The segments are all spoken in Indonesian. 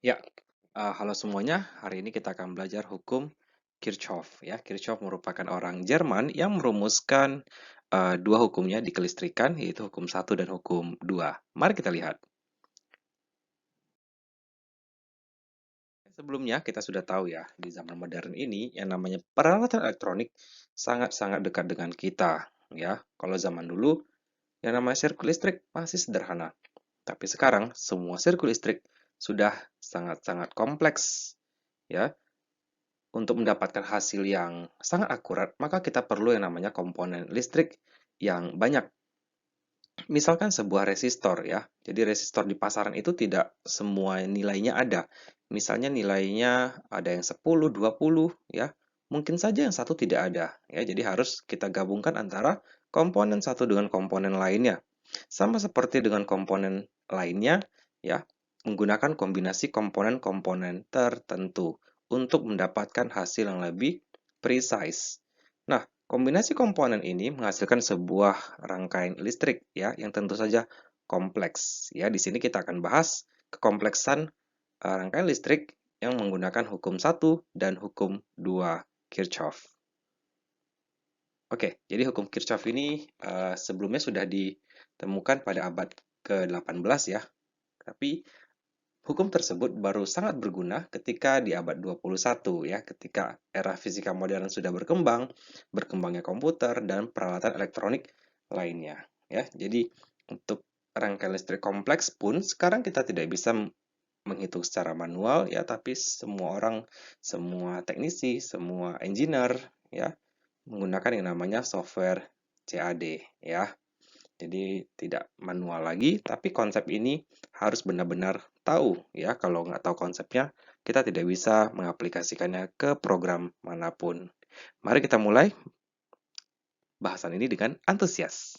Ya, halo semuanya. Hari ini kita akan belajar hukum Kirchhoff. Ya, Kirchhoff merupakan orang Jerman yang merumuskan dua hukumnya di kelistrikan, yaitu hukum satu dan hukum dua. Mari kita lihat. Sebelumnya kita sudah tahu ya, di zaman modern ini yang namanya peralatan elektronik sangat-sangat dekat dengan kita. Ya, kalau zaman dulu yang namanya sirkuit listrik masih sederhana. Tapi sekarang semua sirkuit listrik sudah sangat-sangat kompleks. Ya, untuk mendapatkan hasil yang sangat akurat, maka kita perlu yang namanya komponen listrik yang banyak. Misalkan sebuah resistor ya. Jadi resistor di pasaran itu tidak semua nilainya ada. Misalnya nilainya ada yang 10, 20 ya. Mungkin saja yang satu tidak ada ya. Jadi harus kita gabungkan antara komponen satu dengan komponen lainnya. Sama seperti dengan komponen lainnya ya, menggunakan kombinasi komponen-komponen tertentu untuk mendapatkan hasil yang lebih precise. Nah, kombinasi komponen ini menghasilkan sebuah rangkaian listrik ya yang tentu saja kompleks. Ya, di sini kita akan bahas kekompleksan rangkaian listrik yang menggunakan hukum satu dan hukum 2 Kirchhoff. Oke, jadi hukum Kirchhoff ini sebelumnya sudah ditemukan pada abad ke-18 ya. Tapi hukum tersebut baru sangat berguna ketika di abad 21 ya, ketika era fisika modern sudah berkembang, berkembangnya komputer dan peralatan elektronik lainnya ya. Jadi untuk rangkaian listrik kompleks pun sekarang kita tidak bisa menghitung secara manual ya, tapi semua orang, semua teknisi, semua engineer ya menggunakan yang namanya software CAD ya. Jadi tidak manual lagi, tapi konsep ini harus benar-benar tahu ya. Kalau nggak tahu konsepnya, kita tidak bisa mengaplikasikannya ke program manapun. Mari kita mulai bahasan ini dengan antusias.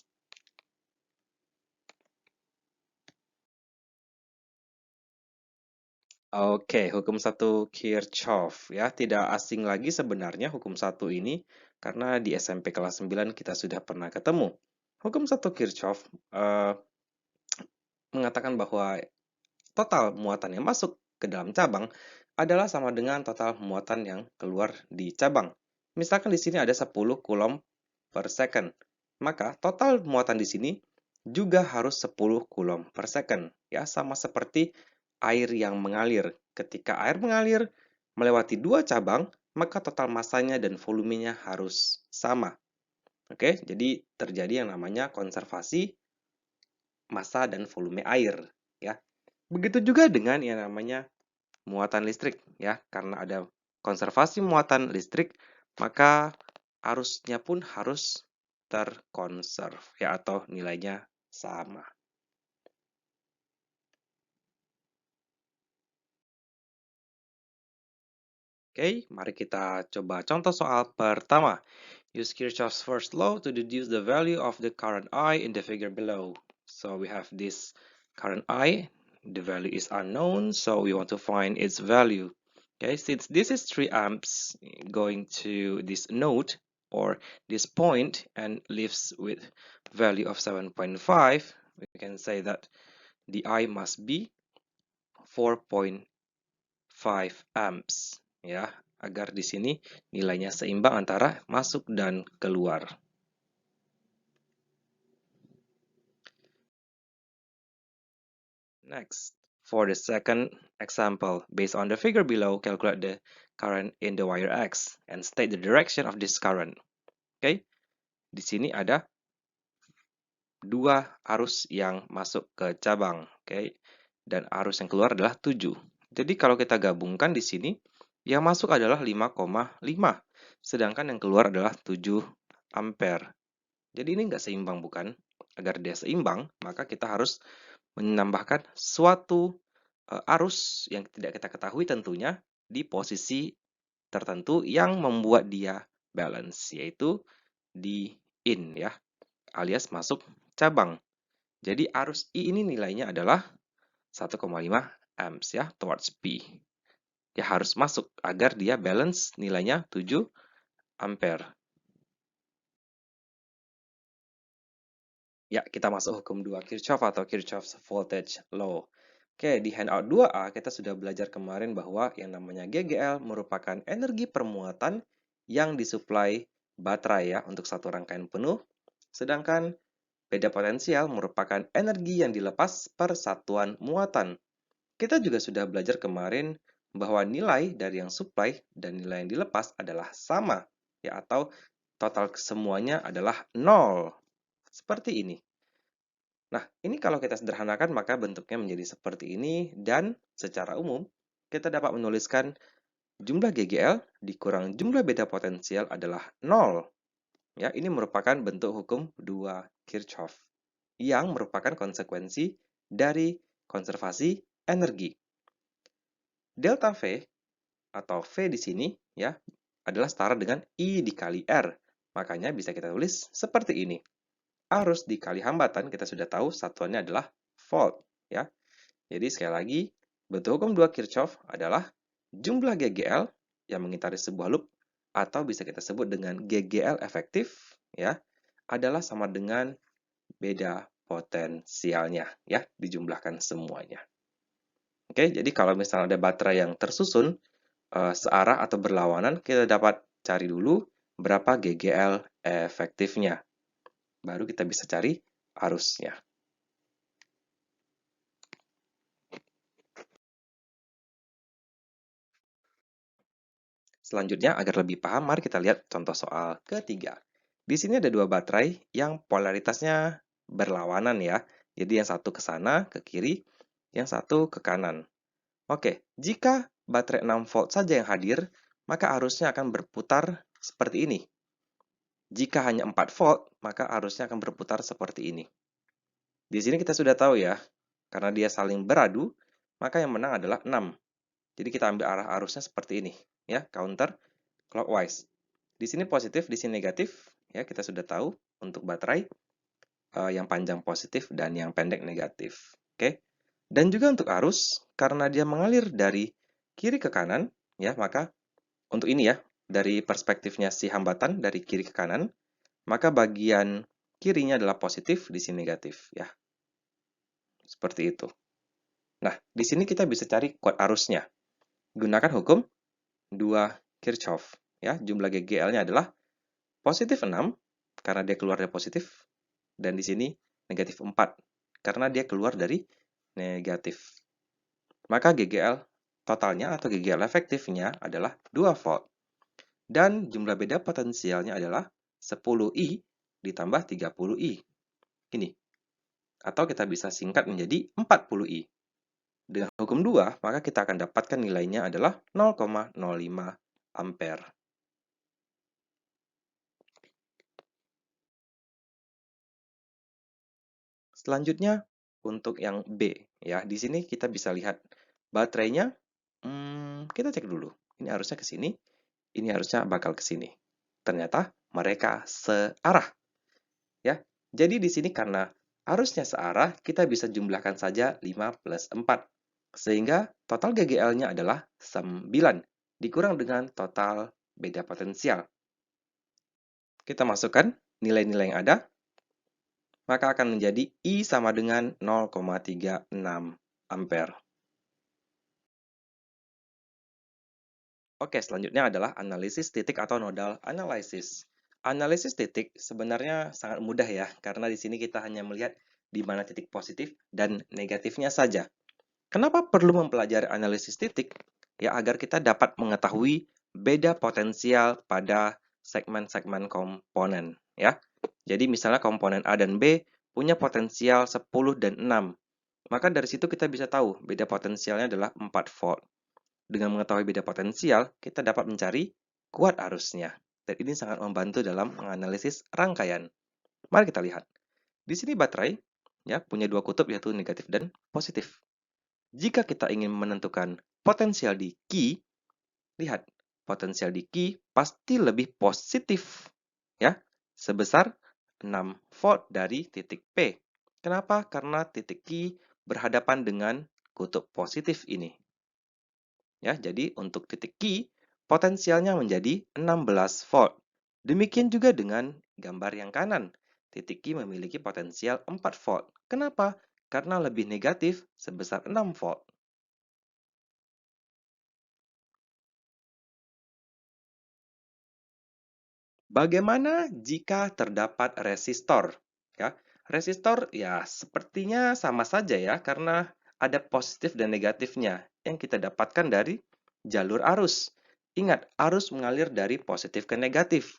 Oke, hukum satu Kirchhoff ya. Tidak asing lagi sebenarnya hukum satu ini karena di SMP kelas 9 kita sudah pernah ketemu. Hukum satu Kirchhoff mengatakan bahwa total muatan yang masuk ke dalam cabang adalah sama dengan total muatan yang keluar di cabang. Misalkan di sini ada 10 coulomb per second, maka total muatan di sini juga harus 10 coulomb per second. Ya, sama seperti air yang mengalir. Ketika air mengalir melewati dua cabang, maka total masanya dan volumenya harus sama. Oke, jadi terjadi yang namanya konservasi massa dan volume air. Ya, begitu juga dengan yang namanya muatan listrik ya, karena ada konservasi muatan listrik, maka arusnya pun harus terkonserv ya atau nilainya sama. Oke, mari kita coba contoh soal pertama. Use Kirchhoff's first law to deduce the value of the current I in the figure below. So we have this current I, the value is unknown, so we want to find its value. Okay, since this is 3 amps going to this node or this point and leaves with value of 7.5, we can say that the I must be 4.5 amps ya, agar di sini nilainya seimbang antara masuk dan keluar. Next, for the second example, based on the figure below, calculate the current in the wire X and state the direction of this current. Oke, di sini ada dua arus yang masuk ke cabang, oke, dan arus yang keluar adalah 7. Jadi kalau kita gabungkan di sini, yang masuk adalah 5,5, sedangkan yang keluar adalah 7 ampere. Jadi ini nggak seimbang, bukan? Agar dia seimbang, maka kita harus menambahkan suatu arus yang tidak kita ketahui tentunya di posisi tertentu yang membuat dia balance, yaitu di in ya, alias masuk cabang. Jadi arus I ini nilainya adalah 1,5 amps ya, towards P. Ya harus masuk agar dia balance nilainya 7 ampere. Ya, kita masuk hukum 2 Kirchhoff atau Kirchhoff's voltage law. Oke, di handout 2A kita sudah belajar kemarin bahwa yang namanya GGL merupakan energi permuatan yang disuplai baterai ya untuk satu rangkaian penuh, sedangkan beda potensial merupakan energi yang dilepas per satuan muatan. Kita juga sudah belajar kemarin bahwa nilai dari yang supply dan nilai yang dilepas adalah sama, ya, atau total semuanya adalah nol. Seperti ini. Nah, ini kalau kita sederhanakan maka bentuknya menjadi seperti ini dan secara umum kita dapat menuliskan jumlah GGL dikurang jumlah beda potensial adalah nol. Ya, ini merupakan bentuk hukum dua Kirchhoff yang merupakan konsekuensi dari konservasi energi. Delta V atau V di sini ya adalah setara dengan I dikali R. Makanya bisa kita tulis seperti ini. Arus dikali hambatan kita sudah tahu satuannya adalah volt ya. Jadi sekali lagi bentuk hukum 2 Kirchhoff adalah jumlah GGL yang mengitari sebuah loop atau bisa kita sebut dengan GGL efektif ya adalah sama dengan beda potensialnya ya dijumlahkan semuanya. Oke, jadi kalau misalnya ada baterai yang tersusun searah atau berlawanan, kita dapat cari dulu berapa GGL efektifnya. Baru kita bisa cari arusnya. Selanjutnya, agar lebih paham, mari kita lihat contoh soal ketiga. Di sini ada dua baterai yang polaritasnya berlawanan ya. Jadi yang satu ke sana, ke kiri, yang satu ke kanan. Oke, jika baterai 6 volt saja yang hadir, maka arusnya akan berputar seperti ini. Jika hanya 4 volt, maka arusnya akan berputar seperti ini. Di sini kita sudah tahu ya, karena dia saling beradu, maka yang menang adalah 6. Jadi kita ambil arah arusnya seperti ini, ya, counter clockwise. Di sini positif, di sini negatif, ya kita sudah tahu untuk baterai yang panjang positif dan yang pendek negatif. Oke. Dan juga untuk arus, karena dia mengalir dari kiri ke kanan, ya, maka untuk ini ya, dari perspektifnya si hambatan dari kiri ke kanan, maka bagian kirinya adalah positif, di sini negatif, ya. Seperti itu. Nah, di sini kita bisa cari kuat arusnya. Gunakan hukum 2 Kirchhoff. Ya, jumlah GGL-nya adalah positif 6, karena dia keluar dari positif, dan di sini negatif 4, karena dia keluar dari negatif. Maka GGL totalnya atau GGL efektifnya adalah 2 volt. Dan jumlah beda potensialnya adalah 10I ditambah 30I. Ini. Atau kita bisa singkat menjadi 40I. Dengan hukum 2, maka kita akan dapatkan nilainya adalah 0,05 ampere. Selanjutnya, untuk yang B, ya, di sini kita bisa lihat baterainya, kita cek dulu. Ini harusnya ke sini, ini harusnya bakal ke sini. Ternyata mereka searah. Ya, jadi di sini karena arusnya searah, kita bisa jumlahkan saja 5 plus 4. Sehingga total GGL-nya adalah 9, dikurang dengan total beda potensial. Kita masukkan nilai-nilai yang ada, maka akan menjadi I sama dengan 0,36 ampere. Oke, selanjutnya adalah analisis titik atau nodal analysis. Analisis titik sebenarnya sangat mudah ya, karena di sini kita hanya melihat di mana titik positif dan negatifnya saja. Kenapa perlu mempelajari analisis titik? Ya, agar kita dapat mengetahui beda potensial pada segmen-segmen komponen. Ya, jadi misalnya komponen A dan B punya potensial 10 dan 6. Maka dari situ kita bisa tahu beda potensialnya adalah 4 volt. Dengan mengetahui beda potensial, kita dapat mencari kuat arusnya. Dan ini sangat membantu dalam menganalisis rangkaian. Mari kita lihat. Di sini baterai ya punya dua kutub yaitu negatif dan positif. Jika kita ingin menentukan potensial di Q, lihat potensial di Q pasti lebih positif ya, sebesar 6 volt dari titik P. Kenapa? Karena titik Q berhadapan dengan kutub positif ini. Ya, jadi untuk titik Q, potensialnya menjadi 16 volt. Demikian juga dengan gambar yang kanan. Titik Q memiliki potensial 4 volt. Kenapa? karena lebih negatif sebesar 6 volt. Bagaimana jika terdapat resistor? Ya, resistor ya sepertinya sama saja ya karena ada positif dan negatifnya yang kita dapatkan dari jalur arus. Ingat, arus mengalir dari positif ke negatif.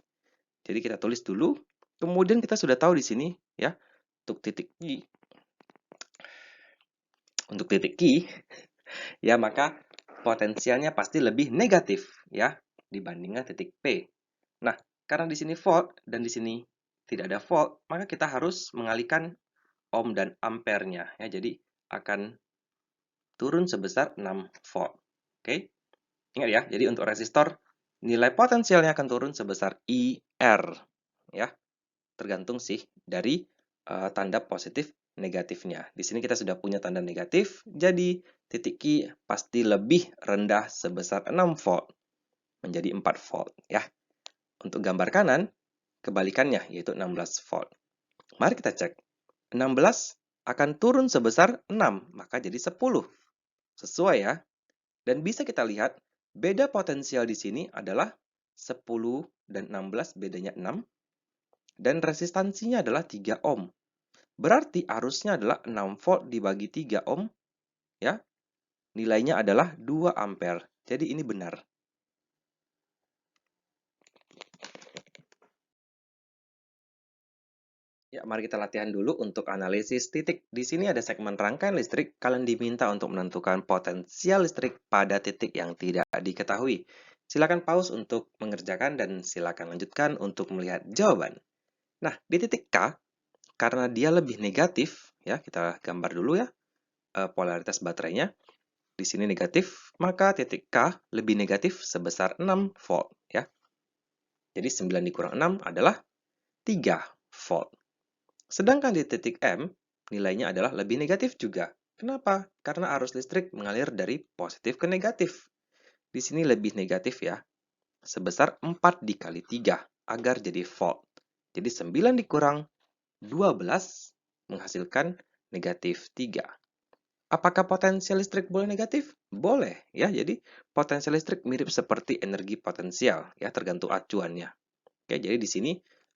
Jadi kita tulis dulu, kemudian kita sudah tahu di sini ya, untuk titik Q, untuk titik Q ya maka potensialnya pasti lebih negatif ya dibandingkan titik P. Nah, karena di sini volt dan di sini tidak ada volt, maka kita harus mengalihkan ohm dan ampernya ya. Jadi akan turun sebesar 6 volt. Oke. Ingat ya, jadi untuk resistor nilai potensialnya akan turun sebesar IR ya. Tergantung sih dari tanda positif negatifnya. Di sini kita sudah punya tanda negatif, jadi titik Q pasti lebih rendah sebesar 6 volt menjadi 4 volt ya. Untuk gambar kanan, kebalikannya yaitu 16 volt. Mari kita cek. 16 akan turun sebesar 6, maka jadi 10. Sesuai ya. Dan bisa kita lihat, beda potensial di sini adalah 10 dan 16, bedanya 6. Dan resistansinya adalah 3 ohm. Berarti arusnya adalah 6 volt dibagi 3 ohm, ya. Nilainya adalah 2 ampere. Jadi ini benar. Ya, mari kita latihan dulu untuk analisis titik. Di sini ada segmen rangkaian listrik. Kalian diminta untuk menentukan potensial listrik pada titik yang tidak diketahui. Silakan pause untuk mengerjakan dan silakan lanjutkan untuk melihat jawaban. Nah, di titik K, karena dia lebih negatif, ya kita gambar dulu ya polaritas baterainya. Di sini negatif, maka titik K lebih negatif sebesar 6 volt. Ya. Jadi 9 dikurang 6 adalah 3 volt. Sedangkan di titik M, nilainya adalah lebih negatif juga. Kenapa? Karena arus listrik mengalir dari positif ke negatif. Di sini lebih negatif ya, sebesar 4 dikali 3, agar jadi volt. Jadi 9 dikurang 12 menghasilkan negatif 3. Apakah potensial listrik boleh negatif? Boleh, ya. Jadi potensial listrik mirip seperti energi potensial, ya, tergantung acuannya. Oke, jadi di sini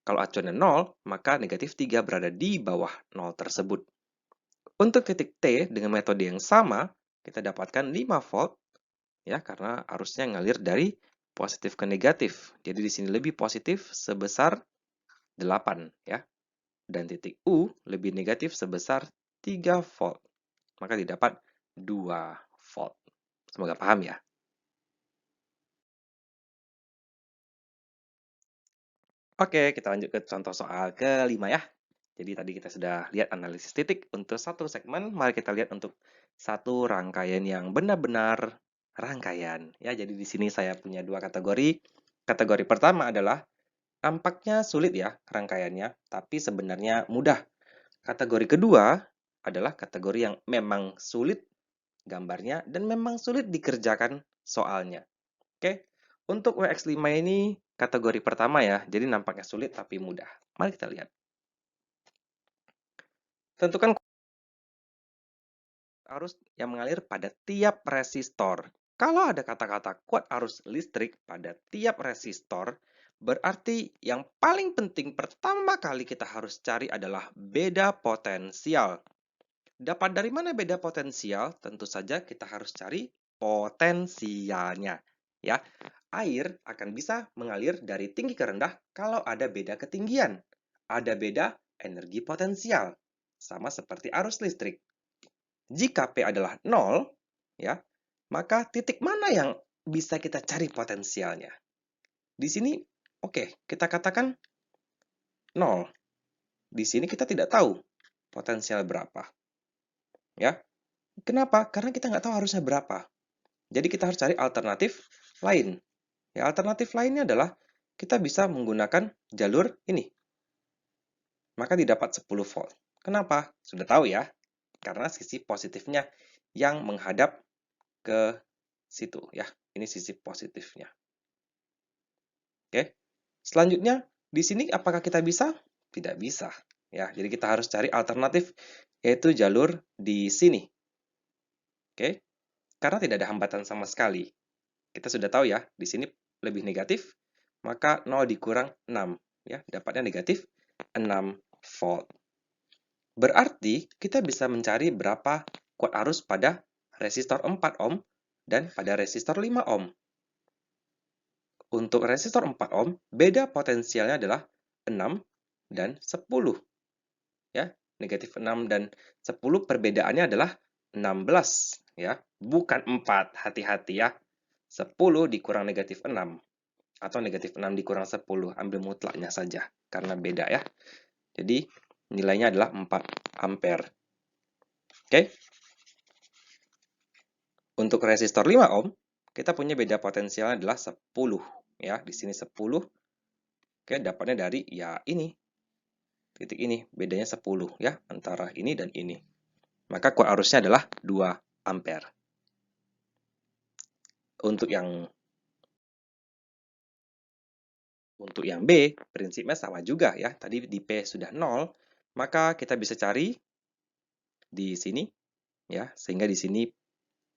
kalau acuannya 0, maka negatif 3 berada di bawah 0 tersebut. Untuk titik T dengan metode yang sama, kita dapatkan 5 volt, ya, karena arusnya ngalir dari positif ke negatif. Jadi di sini lebih positif sebesar 8, ya. Dan titik U lebih negatif sebesar 3 volt. Maka didapat 2 volt. Semoga paham ya. Oke, kita lanjut ke contoh soal kelima ya. Jadi tadi kita sudah lihat analisis titik untuk satu segmen, mari kita lihat untuk satu rangkaian yang benar-benar rangkaian. Ya, jadi di sini saya punya dua kategori. Kategori pertama adalah tampaknya sulit ya rangkaiannya, tapi sebenarnya mudah. Kategori kedua adalah kategori yang memang sulit gambarnya dan memang sulit dikerjakan soalnya. Oke, untuk WX5 ini kategori pertama ya, jadi nampaknya sulit tapi mudah. Mari kita lihat. Tentukan arus yang mengalir pada tiap resistor. Kalau ada kata-kata kuat arus listrik pada tiap resistor, berarti yang paling penting pertama kali kita harus cari adalah beda potensial. Dapat dari mana beda potensial? Tentu saja kita harus cari potensialnya. Ya, air akan bisa mengalir dari tinggi ke rendah kalau ada beda ketinggian. Ada beda energi potensial. Sama seperti arus listrik. Jika P adalah 0, ya, maka titik mana yang bisa kita cari potensialnya? Di sini, oke, kita katakan 0. Di sini kita tidak tahu potensial berapa. Ya, kenapa? Karena kita nggak tahu harusnya berapa. Jadi kita harus cari alternatif lain. Ya, alternatif lainnya adalah kita bisa menggunakan jalur ini. Maka didapat 10 volt. Kenapa? Sudah tahu ya. Karena sisi positifnya yang menghadap ke situ ya. Ini sisi positifnya. Oke. Selanjutnya di sini apakah kita bisa? Tidak bisa ya. Jadi kita harus cari alternatif yaitu jalur di sini. Oke, karena tidak ada hambatan sama sekali. Kita sudah tahu ya, di sini lebih negatif, maka 0 dikurang 6. Ya, dapatnya negatif 6 volt. Berarti kita bisa mencari berapa kuat arus pada resistor 4 ohm dan pada resistor 5 ohm. Untuk resistor 4 ohm, beda potensialnya adalah 6 dan 10. Ya, negatif 6 dan 10 perbedaannya adalah 16. Ya, bukan 4, hati-hati ya. 10 dikurang negatif 6. Atau negatif 6 dikurang 10, ambil mutlaknya saja, karena beda ya. Jadi, nilainya adalah 4 ampere. Oke? Untuk resistor 5 ohm, kita punya beda potensialnya adalah 10. Ya, di sini 10. Oke, dapatnya dari ya ini. Titik ini, bedanya 10 ya, antara ini dan ini. Maka kuat arusnya adalah 2 ampere. Untuk yang B, prinsipnya sama juga ya. Tadi di P sudah 0, maka kita bisa cari di sini ya, sehingga di sini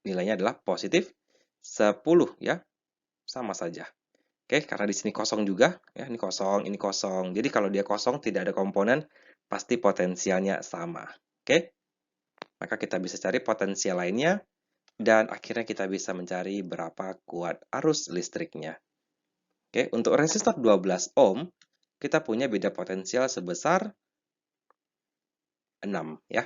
nilainya adalah positif 10 ya, sama saja. Oke, karena di sini kosong juga ya, ini kosong, ini kosong. Jadi kalau dia kosong tidak ada komponen, pasti potensialnya sama. Oke? Maka kita bisa cari potensial lainnya dan akhirnya kita bisa mencari berapa kuat arus listriknya. Oke, untuk resistor 12 ohm kita punya beda potensial sebesar 6 ya.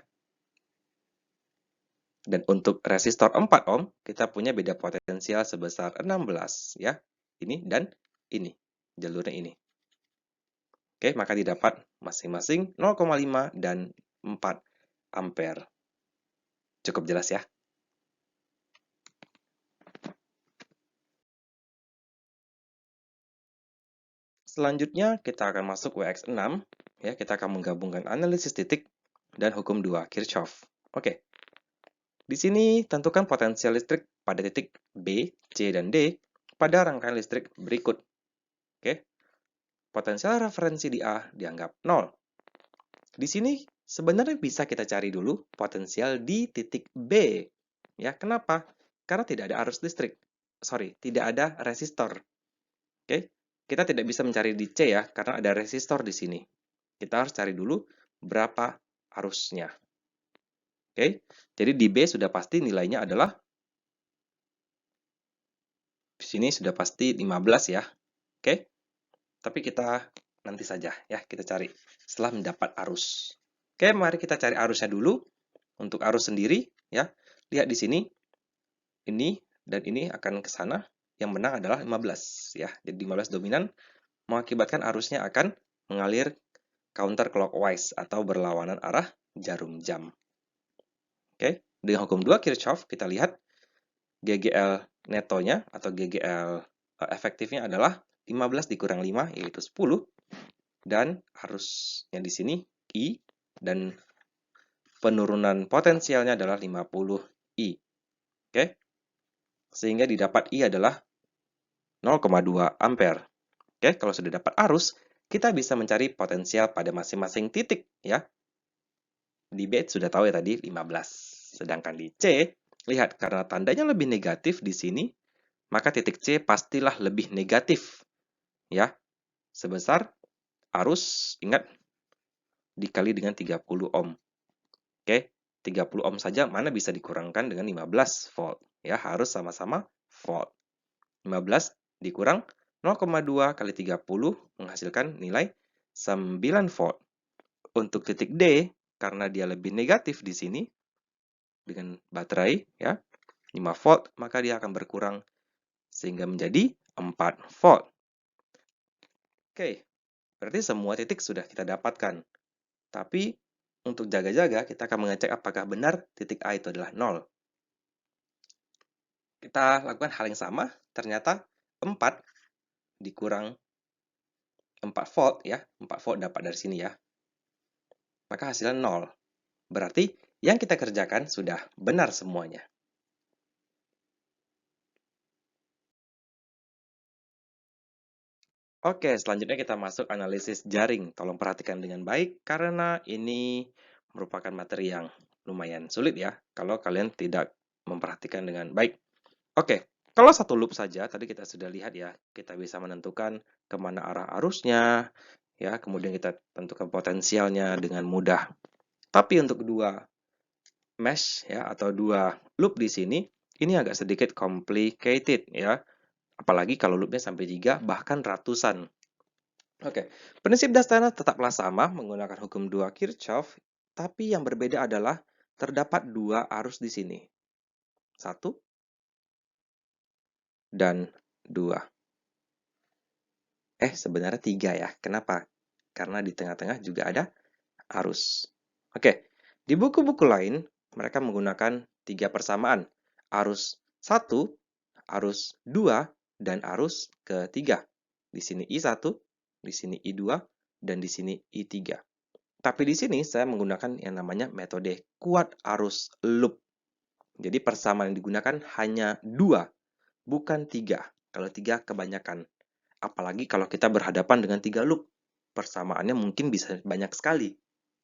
Dan untuk resistor 4 ohm, kita punya beda potensial sebesar 16 ya. Ini dan ini, jalurnya ini. Oke, maka didapat masing-masing 0,5 dan 4 ampere. Cukup jelas ya? Selanjutnya kita akan masuk WX6 ya, kita akan menggabungkan analisis titik dan hukum 2 Kirchhoff. Oke. Di sini tentukan potensial listrik pada titik B, C, dan D pada rangkaian listrik berikut. Oke. Potensial referensi di A dianggap 0. Di sini sebenarnya bisa kita cari dulu potensial di titik B. Ya, kenapa? Karena tidak ada arus listrik. Sorry, tidak ada resistor. Oke. Kita tidak bisa mencari di C ya, karena ada resistor di sini. Kita harus cari dulu berapa arusnya. Oke. Jadi di B sudah pasti nilainya adalah di sini sudah pasti 15 ya. Oke. Tapi kita nanti saja ya, kita cari setelah mendapat arus. Oke, mari kita cari arusnya dulu. Untuk arus sendiri ya, lihat di sini ini dan ini akan ke sana. Yang menang adalah 15 ya. Jadi 15 dominan mengakibatkan arusnya akan mengalir counterclockwise atau berlawanan arah jarum jam. Oke, dengan hukum 2 Kirchhoff kita lihat GGL netonya atau GGL efektifnya adalah 15 dikurang 5 yaitu 10 dan arusnya di sini I dan penurunan potensialnya adalah 50 I. Oke. Sehingga didapat I adalah 0,2 ampere. Oke, kalau sudah dapat arus, kita bisa mencari potensial pada masing-masing titik ya. Di B sudah tahu ya tadi 15. Sedangkan di C, lihat karena tandanya lebih negatif di sini, maka titik C pastilah lebih negatif. Ya, sebesar arus, ingat, dikali dengan 30 ohm. Oke, 30 ohm saja mana bisa dikurangkan dengan 15 volt. Ya, harus sama-sama volt. 15 dikurang 0,2 kali 30 menghasilkan nilai 9 volt. Untuk titik D, karena dia lebih negatif di sini, dengan baterai, ya, 5 volt, maka dia akan berkurang sehingga menjadi 4 volt. Oke, berarti semua titik sudah kita dapatkan. Tapi, untuk jaga-jaga, kita akan mengecek apakah benar titik A itu adalah 0. Kita lakukan hal yang sama, ternyata 4 dikurang 4 volt, ya, 4 volt dapat dari sini ya. Maka hasilnya 0. Berarti yang kita kerjakan sudah benar semuanya. Oke, selanjutnya kita masuk analisis jaring. Tolong perhatikan dengan baik karena ini merupakan materi yang lumayan sulit ya, kalau kalian tidak memperhatikan dengan baik. Oke, kalau satu loop saja, tadi kita sudah lihat ya, kita bisa menentukan kemana arah arusnya, ya, kemudian kita tentukan potensialnya dengan mudah. Tapi untuk dua mesh ya atau dua loop di sini, ini agak sedikit complicated ya, apalagi kalau loopnya sampai 3 bahkan ratusan. Oke, prinsip dasarnya tetaplah sama menggunakan hukum dua Kirchhoff, tapi yang berbeda adalah terdapat dua arus di sini. Satu dan dua. Sebenarnya tiga ya. Kenapa? Karena di tengah-tengah juga ada arus. Oke, di buku-buku lain, mereka menggunakan tiga persamaan. Arus satu, arus dua, dan arus ketiga. Di sini I1, di sini I2, dan di sini I3. Tapi di sini saya menggunakan yang namanya metode kuat arus loop. Jadi persamaan yang digunakan hanya dua, bukan tiga. Kalau tiga kebanyakan. Apalagi kalau kita berhadapan dengan tiga loop. Persamaannya mungkin bisa banyak sekali.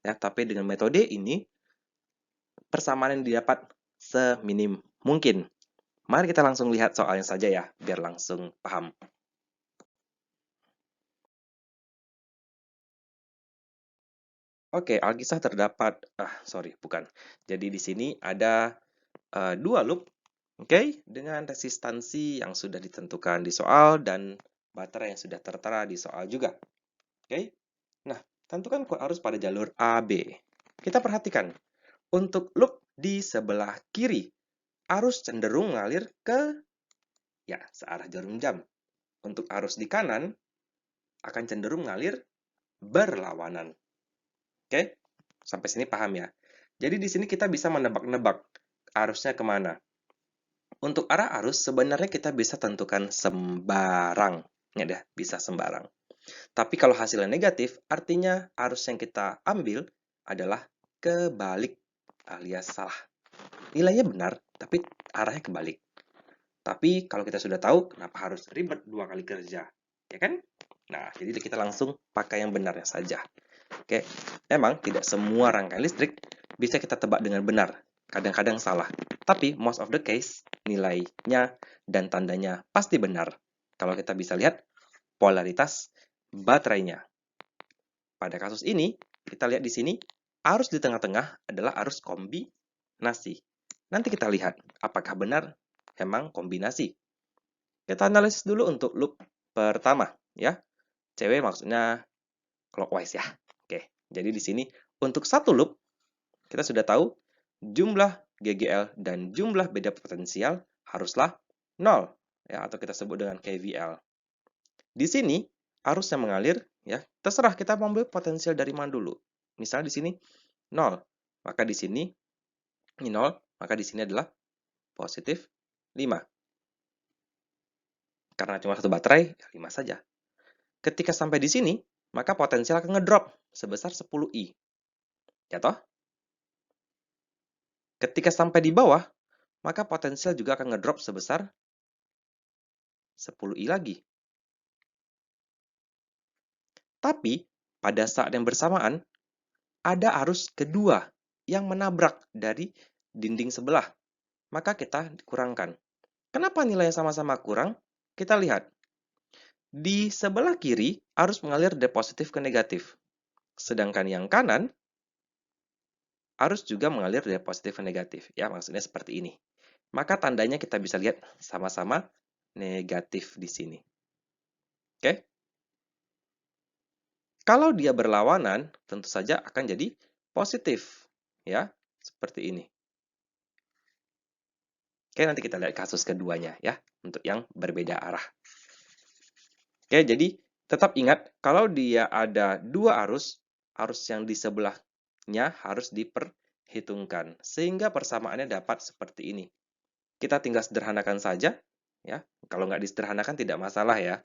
Ya, tapi dengan metode ini, persamaan yang didapat seminim mungkin. Mari kita langsung lihat soalnya saja ya, biar langsung paham. Oke, alkisah terdapat, bukan. Jadi di sini ada dua loop, oke, dengan resistansi yang sudah ditentukan di soal dan baterai yang sudah tertera di soal juga. Oke, nah tentukan kuat arus pada jalur AB. Kita perhatikan, untuk loop di sebelah kiri, arus cenderung mengalir ke searah jarum jam. Untuk arus di kanan, akan cenderung mengalir berlawanan. Oke, sampai sini paham ya? Jadi di sini kita bisa menebak-nebak arusnya kemana. Untuk arah arus, sebenarnya kita bisa tentukan sembarang. Ya deh, bisa sembarang. Tapi kalau hasilnya negatif, artinya arus yang kita ambil adalah kebalik alias salah. Nilainya benar, tapi arahnya kebalik. Tapi kalau kita sudah tahu, kenapa harus ribet dua kali kerja? Ya kan? Nah, jadi kita langsung pakai yang benarnya saja. Oke, memang tidak semua rangkaian listrik bisa kita tebak dengan benar. Kadang-kadang salah. Tapi most of the case, nilainya dan tandanya pasti benar. Kalau kita bisa lihat polaritas baterainya. Pada kasus ini, kita lihat di sini, arus di tengah-tengah adalah arus kombinasi. Nanti kita lihat apakah benar memang kombinasi. Kita analisis dulu untuk loop pertama, ya. CW maksudnya clockwise ya. Oke, jadi di sini untuk satu loop, kita sudah tahu jumlah GGL dan jumlah beda potensial haruslah 0, ya, atau kita sebut dengan KVL. Di sini, arus yang mengalir, ya, terserah kita mau ambil potensial dari mana dulu. Misalnya di sini 0, maka di sini ini 0, maka di sini adalah positif 5. Karena cuma satu baterai, 5 saja. Ketika sampai di sini, maka potensial akan ngedrop sebesar 10I. Ya toh? Ketika sampai di bawah, maka potensial juga akan ngedrop sebesar 10I lagi. Tapi, pada saat yang bersamaan, ada arus kedua yang menabrak dari dinding sebelah. Maka kita kurangkan. Kenapa nilainya sama-sama kurang? Kita lihat. Di sebelah kiri, arus mengalir dari positif ke negatif. Sedangkan yang kanan, arus juga mengalir dari positif ke negatif. Ya, maksudnya seperti ini. Maka tandanya kita bisa lihat sama-sama negatif di sini. Oke? Kalau dia berlawanan, tentu saja akan jadi positif. Ya, seperti ini. Oke, nanti kita lihat kasus keduanya ya, untuk yang berbeda arah. Oke, jadi tetap ingat, kalau dia ada dua arus yang di sebelahnya harus diperhitungkan. Sehingga persamaannya dapat seperti ini. Kita tinggal sederhanakan saja. Ya, kalau nggak disederhanakan tidak masalah ya.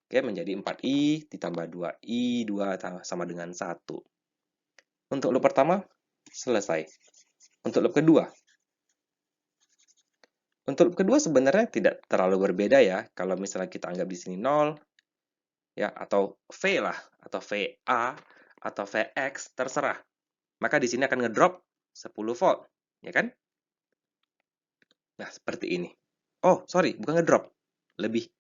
Oke, menjadi 4I ditambah 2I, 2 sama dengan 1. Untuk loop pertama, selesai. Untuk loop kedua. Untuk loop kedua sebenarnya tidak terlalu berbeda ya. Kalau misalnya kita anggap di sini 0, ya, atau V lah, atau VA, atau VX, terserah. maka di sini akan ngedrop 10 volt, ya kan? Nah, seperti ini. Oh, sorry, bukan ngedrop. Lebih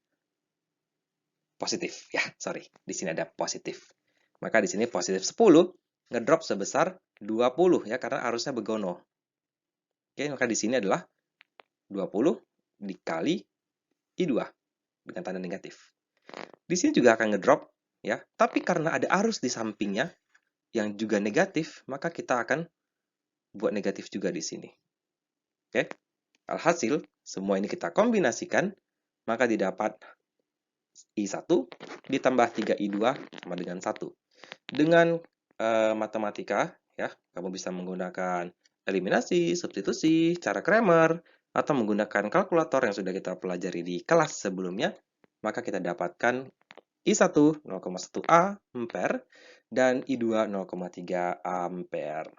positif. Ya, sorry. Di sini ada positif. Maka di sini positif 10, ngedrop sebesar 20 ya, karena arusnya begono. Oke, maka di sini adalah 20 dikali I2 dengan tanda negatif. Di sini juga akan ngedrop ya, tapi karena ada arus di sampingnya yang juga negatif, maka kita akan buat negatif juga di sini. Oke. Alhasil, semua ini kita kombinasikan, maka didapat I1 ditambah 3I2 sama dengan 1. Dengan matematika, ya, kamu bisa menggunakan eliminasi, substitusi, cara Cramer, atau menggunakan kalkulator yang sudah kita pelajari di kelas sebelumnya, maka kita dapatkan I1 0,1 ampere dan I2 0,3 ampere.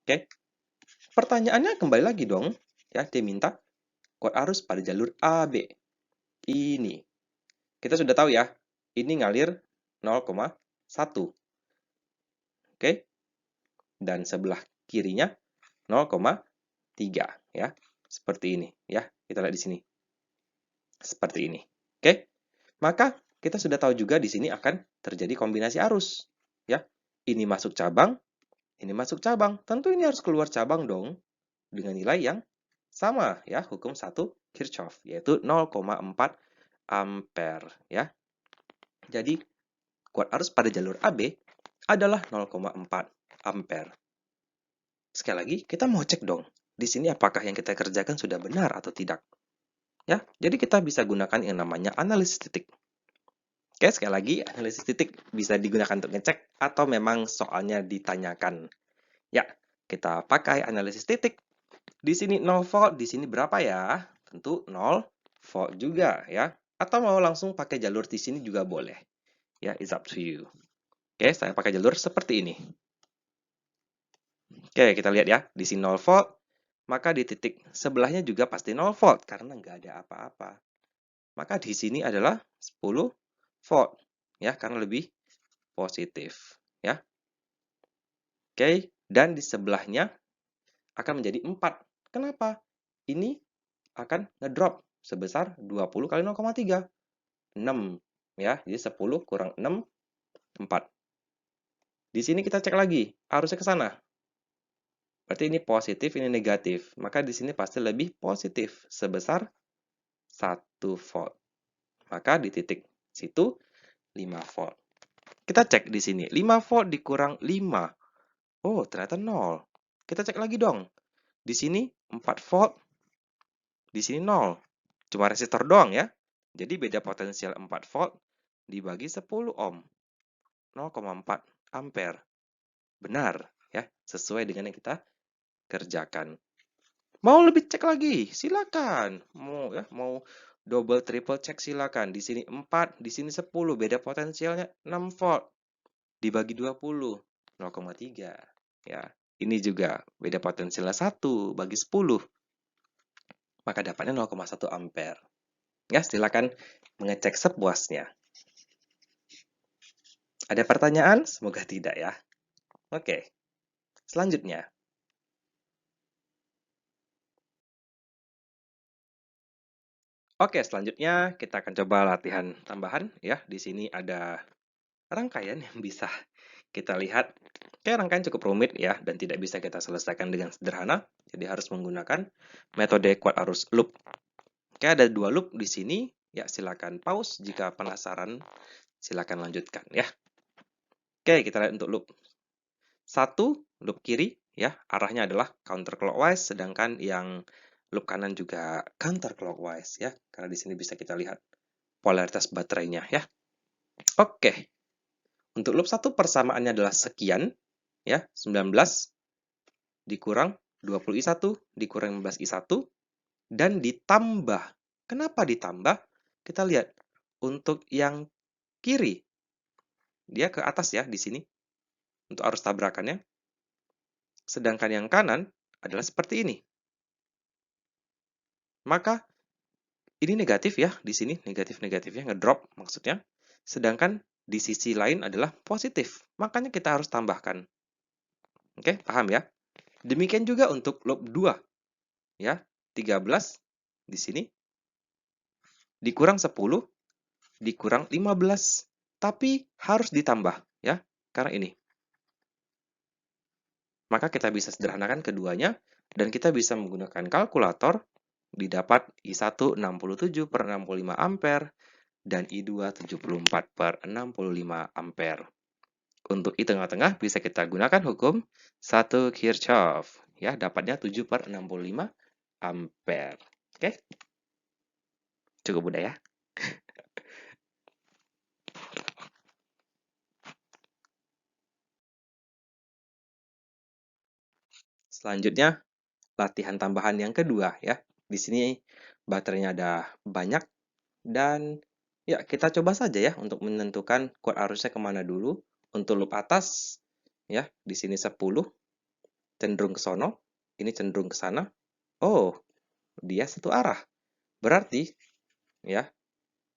Oke. Pertanyaannya kembali lagi dong, ya, dia minta kuat arus pada jalur AB. Ini. Kita sudah tahu ya, ini ngalir 0,1. Oke. Dan sebelah kirinya 0,3 ya. Seperti ini ya. Kita lihat di sini. Seperti ini. Oke. Maka kita sudah tahu juga di sini akan terjadi kombinasi arus ya. Ini masuk cabang, ini masuk cabang. Tentu ini harus keluar cabang dong dengan nilai yang sama ya, hukum 1 Kirchhoff yaitu 0,4 ampere ya. Jadi kuat arus pada jalur AB adalah 0,4 ampere. Sekali lagi, kita mau cek dong, di sini apakah yang kita kerjakan sudah benar atau tidak. Ya, jadi kita bisa gunakan yang namanya analisis titik. Oke, sekali lagi, analisis titik bisa digunakan untuk ngecek atau memang soalnya ditanyakan. Ya, kita pakai analisis titik. Di sini 0 volt, di sini berapa ya? Tentu 0 volt juga ya. Atau mau langsung pakai jalur di sini juga boleh. Ya, it's up to you. Oke, saya pakai jalur seperti ini. Oke, kita lihat ya. Di sini 0 volt, maka di titik sebelahnya juga pasti 0 volt karena nggak ada apa-apa. Maka di sini adalah 10 volt ya, karena lebih positif ya. Oke, dan di sebelahnya akan menjadi 4. Kenapa? Ini akan ngedrop sebesar 20 kali 0,3. 6 ya. Jadi 10 kurang 6 4. Di sini kita cek lagi, arusnya ke sana. Berarti ini positif, ini negatif. Maka di sini pasti lebih positif sebesar 1 volt. Maka di titik situ 5 volt. Kita cek di sini, 5 volt dikurang 5. Oh, ternyata 0. Kita cek lagi dong. Di sini 4 volt, di sini 0. Cuma resistor doang ya. Jadi beda potensial 4 volt dibagi 10 ohm. 0,4 ampere. Benar ya, sesuai dengan yang kita kerjakan. Mau lebih cek lagi, silakan. Mau double triple cek silakan. Di sini 4, di sini 10, beda potensialnya 6 volt. Dibagi 20, 0,3. Ya, ini juga beda potensialnya 1 bagi 10. Maka dapatnya 0,1 ampere. Ya, silakan mengecek sepuasnya. Ada pertanyaan? Semoga tidak ya. Oke. Selanjutnya. Oke, selanjutnya kita akan coba latihan tambahan ya. Di sini ada rangkaian yang bisa kita lihat. Oke, rangkaian cukup rumit ya dan tidak bisa kita selesaikan dengan sederhana. Jadi harus menggunakan metode kuat arus loop. Oke, ada 2 loop di sini. Ya, silakan pause jika penasaran. Silakan lanjutkan ya. Oke, kita lihat untuk loop 1, loop kiri ya, arahnya adalah counterclockwise, sedangkan yang loop kanan juga counterclockwise ya, karena di sini bisa kita lihat polaritas baterainya ya. Oke. Untuk loop 1 persamaannya adalah sekian ya, 19 dikurang 20I1 dikurang 15I1 dan ditambah. Kenapa ditambah? Kita lihat untuk yang kiri dia ke atas ya di sini untuk arus tabrakannya. Sedangkan yang kanan adalah seperti ini. Maka ini negatif ya, di sini negatif-negatifnya ngedrop maksudnya. Sedangkan di sisi lain adalah positif. Makanya kita harus tambahkan. Oke, paham ya? Demikian juga untuk loop 2, ya. 13 di sini dikurang 10 dikurang 15, tapi harus ditambah, ya. Karena ini. Maka kita bisa sederhanakan keduanya, dan kita bisa menggunakan kalkulator, didapat I1 67 per 65 ampere, dan I2 74 per 65 ampere. Untuk I tengah-tengah bisa kita gunakan hukum 1 Kirchhoff. Ya, dapatnya 7 per 65 ampere. Oke, cukup mudah ya. Selanjutnya, latihan tambahan yang kedua ya. Di sini baterainya ada banyak dan ya kita coba saja ya untuk menentukan kuat arusnya kemana dulu. Untuk loop atas ya, di sini 10 cenderung ke sono, ini cenderung ke sana. Oh, dia satu arah. Berarti ya,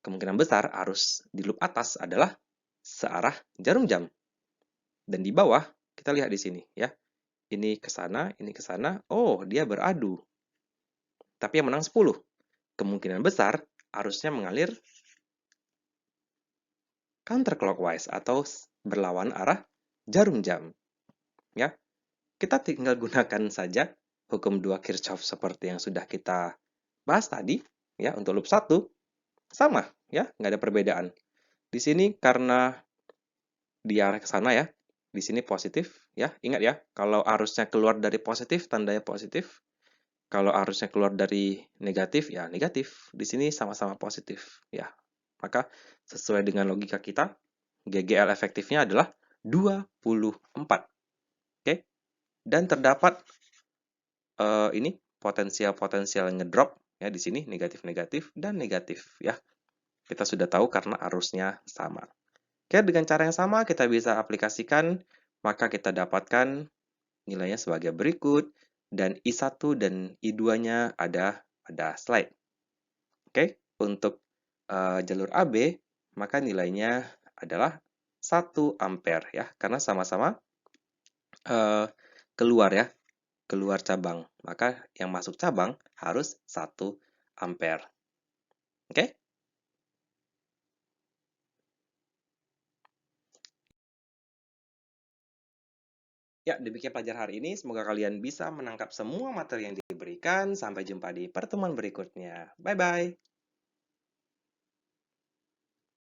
kemungkinan besar arus di loop atas adalah searah jarum jam. Dan di bawah kita lihat di sini ya. Ini ke sana, ini ke sana. Oh, dia beradu. Tapi yang menang 10. Kemungkinan besar arusnya mengalir counterclockwise atau berlawan arah jarum jam. Ya, kita tinggal gunakan saja hukum 2 Kirchhoff seperti yang sudah kita bahas tadi ya. Untuk loop 1 sama ya, nggak ada perbedaan. Di sini karena diarah ke sana ya, di sini positif ya. Ingat ya, kalau arusnya keluar dari positif tandanya positif. Kalau arusnya keluar dari negatif ya negatif. Di sini sama-sama positif ya. Maka sesuai dengan logika kita, GGL efektifnya adalah 24. Oke. Dan terdapat ini potensial-potensial ngedrop ya di sini negatif-negatif dan negatif ya. Kita sudah tahu karena arusnya sama. Oke, dengan cara yang sama kita bisa aplikasikan, maka kita dapatkan nilainya sebagai berikut dan I1 dan I2-nya ada pada slide. Oke, untuk jalur AB maka nilainya adalah 1 ampere ya, karena sama-sama keluar ya, keluar cabang. Maka yang masuk cabang harus 1 ampere. Oke? Ya, demikian pelajaran hari ini. Semoga kalian bisa menangkap semua materi yang diberikan. Sampai jumpa di pertemuan berikutnya. Bye-bye.